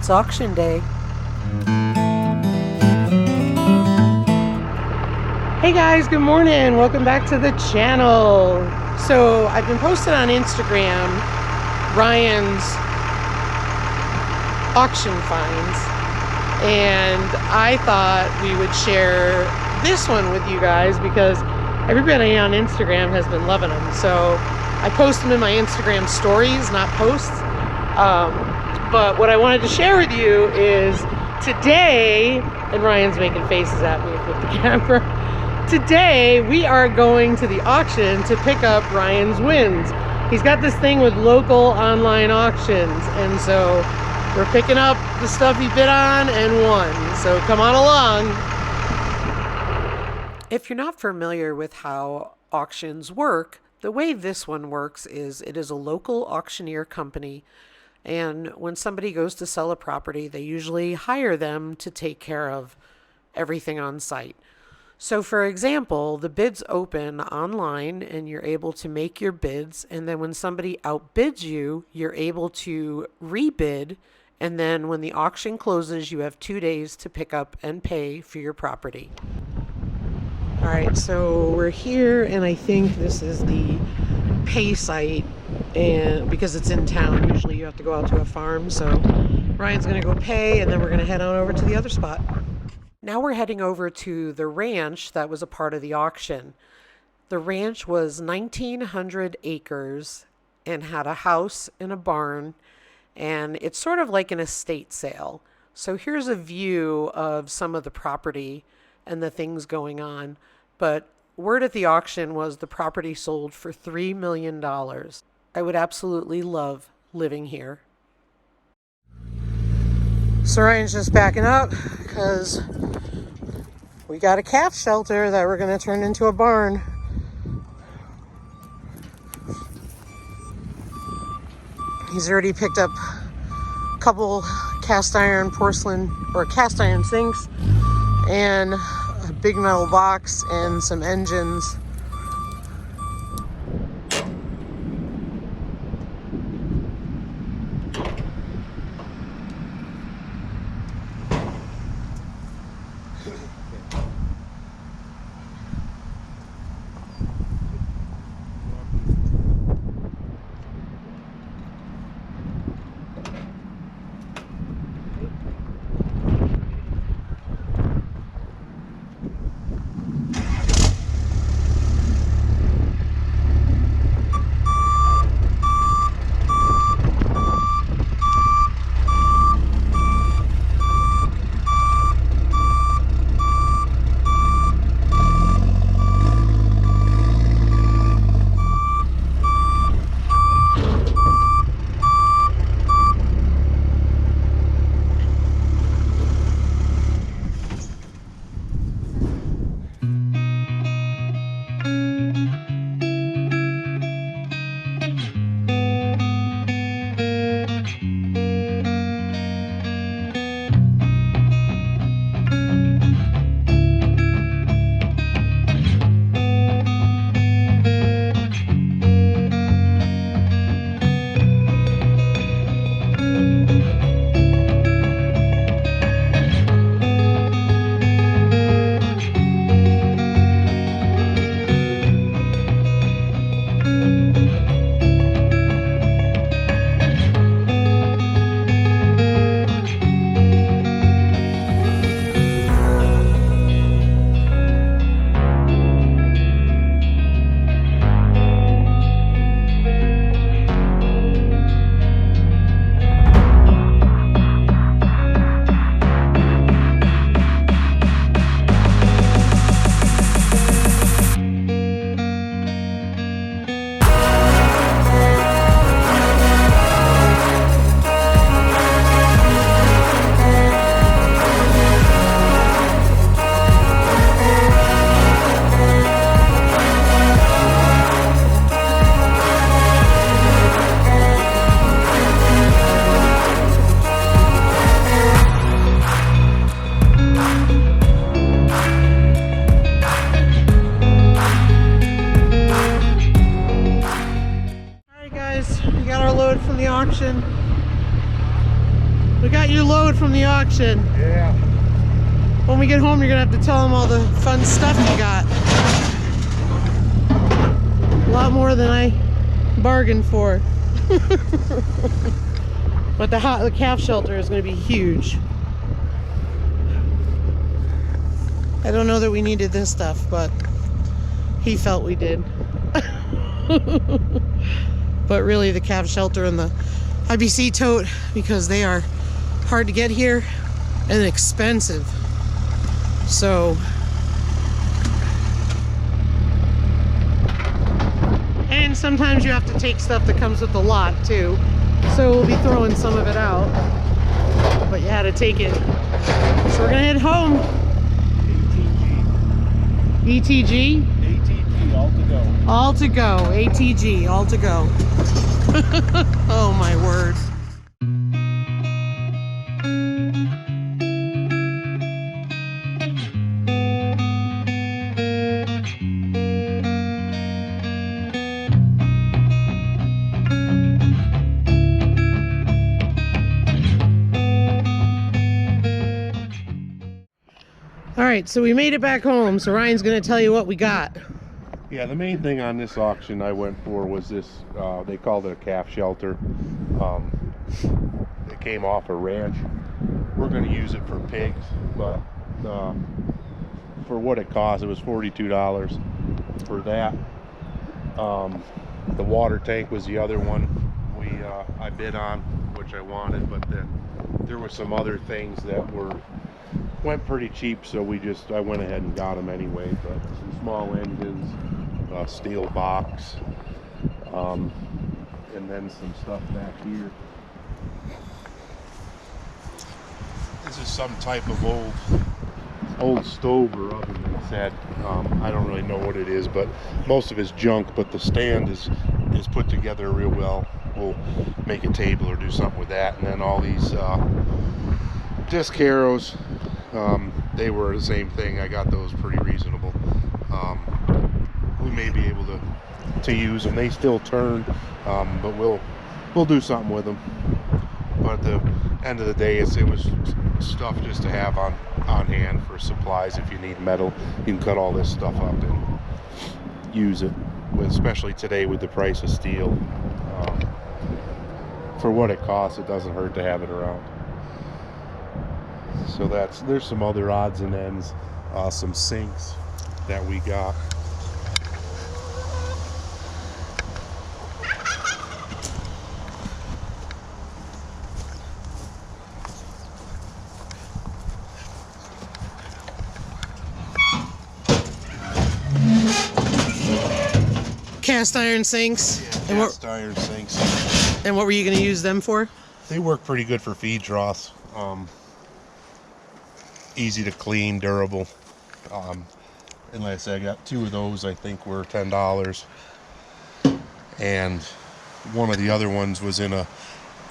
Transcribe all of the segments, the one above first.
It's auction day. Hey guys, good morning. Welcome back to the channel. So I've been posting on Instagram Ryan's auction finds, and I thought we would share this one with you guys because everybody on Instagram has been loving them. So I post them in my Instagram stories, not posts. But what I wanted to share with you is today, and Ryan's making faces at me with the camera. Today, we are going to the auction to pick up Ryan's wins. He's got this thing with local online auctions, and so we're picking up the stuff he bid on and won. So come on along. If you're not familiar with how auctions work, the way this one works is it is a local auctioneer company, and when somebody goes to sell a property, they usually hire them to take care of everything on site. So for example, the bids open online and you're able to make your bids, and then when somebody outbids you, you're able to rebid, and then when the auction closes, you have 2 days to pick up and pay for your property. All right, so we're here, and I think this is the pay site, and because it's in town, usually you have to go out to a farm. So Ryan's gonna go pay, and then we're gonna head on over to the other spot. Now we're heading over to the ranch that was a part of the auction. The ranch was 1,900 acres and had a house and a barn, and it's sort of like an estate sale. So here's a view of some of the property and the things going on. But word at the auction was the property sold for $3 million. I would absolutely love living here. So Ryan's just backing up because we got a calf shelter that we're going to turn into a barn. He's already picked up a couple cast iron porcelain or cast iron sinks and a big metal box and some engines. We got your load from the auction. Yeah. When we get home, you're gonna have to tell them all the fun stuff you got. A lot more than I bargained for. But the calf shelter is gonna be huge. I don't know that we needed this stuff, but he felt we did. But really, the calf shelter and the IBC tote, because they are hard to get here and expensive. So, and sometimes you have to take stuff that comes with the lot too. So we'll be throwing some of it out, but you had to take it. So we're gonna head home. ETG? ATG, all to go. All to go. ATG, all to go. Oh my word. All right, so we made it back home, so Ryan's gonna tell you what we got. Yeah, the main thing on this auction I went for was this, they called it a calf shelter. It came off a ranch. We're going to use it for pigs, but for what it cost, it was $42 for that. The water tank was the other one I bid on, which I wanted, but then there were some other things that went pretty cheap, so I went ahead and got them anyway. But some small engines, steel box, and then some stuff back here. This is some type of old stove or oven that's had, I don't really know what it is, but most of it's junk, but the stand is put together real well. We'll make a table or do something with that. And then all these disc harrows, they were the same thing. I got those pretty reasonable. We may be able to use them. They still turn, but we'll do something with them. But at the end of the day, it was stuff just to have on hand for supplies. If you need metal, you can cut all this stuff up and use it, especially today with the price of steel. For what it costs, it doesn't hurt to have it around. So there's some other odds and ends, some sinks that we got. Cast iron sinks. Yeah, cast iron sinks. And what were you going to use them for? They work pretty good for feed troughs. Easy to clean, durable. And like I said, I got two of those. I think were $10. And one of the other ones was in a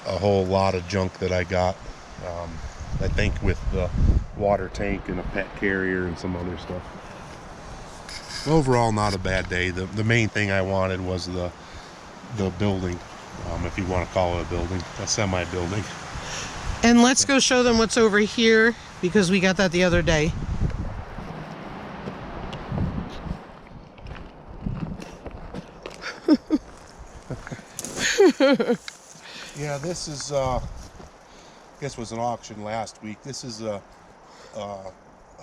whole lot of junk that I got. I think with the water tank and a pet carrier and some other stuff. Overall, not a bad day. The main thing I wanted was the building, if you want to call it a building, a semi-building. And let's go show them what's over here, because we got that the other day. Yeah, this is I guess was an auction last week. This is a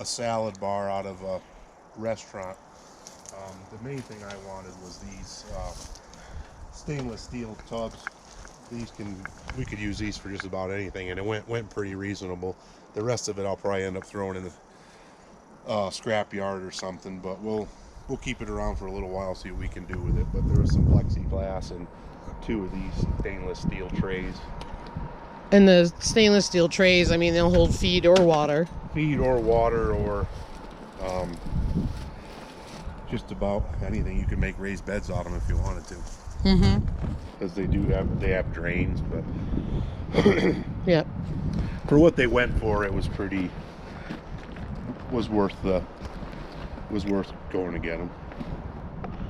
salad bar out of a restaurant. The main thing I wanted was these stainless steel tubs. We could use these for just about anything, and it went pretty reasonable. The rest of it I'll probably end up throwing in the scrap yard or something, but we'll keep it around for a little while, see what we can do with it. But there was some plexiglass and two of these stainless steel trays. And the stainless steel trays, I mean, they'll hold feed or water. Feed or water, or just about anything. You can make raised beds out of them if you wanted to. Mm-hmm. Because they have drains, but yeah. For what they went for, it was worth going to get them.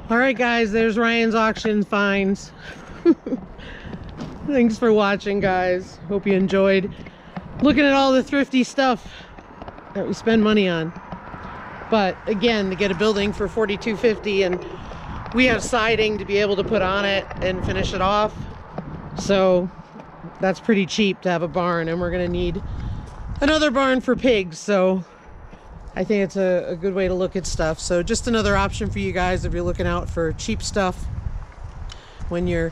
All right, guys, there's Ryan's auction finds. Thanks for watching, guys. Hope you enjoyed. looking at all the thrifty stuff that we spend money on. But again, to get a building for $42.50, and we have siding to be able to put on it and finish it off. So that's pretty cheap to have a barn, and we're gonna need another barn for pigs. So I think it's a good way to look at stuff. So just another option for you guys if you're looking out for cheap stuff when you're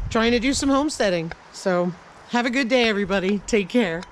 trying to do some homesteading. So have a good day, everybody. Take care.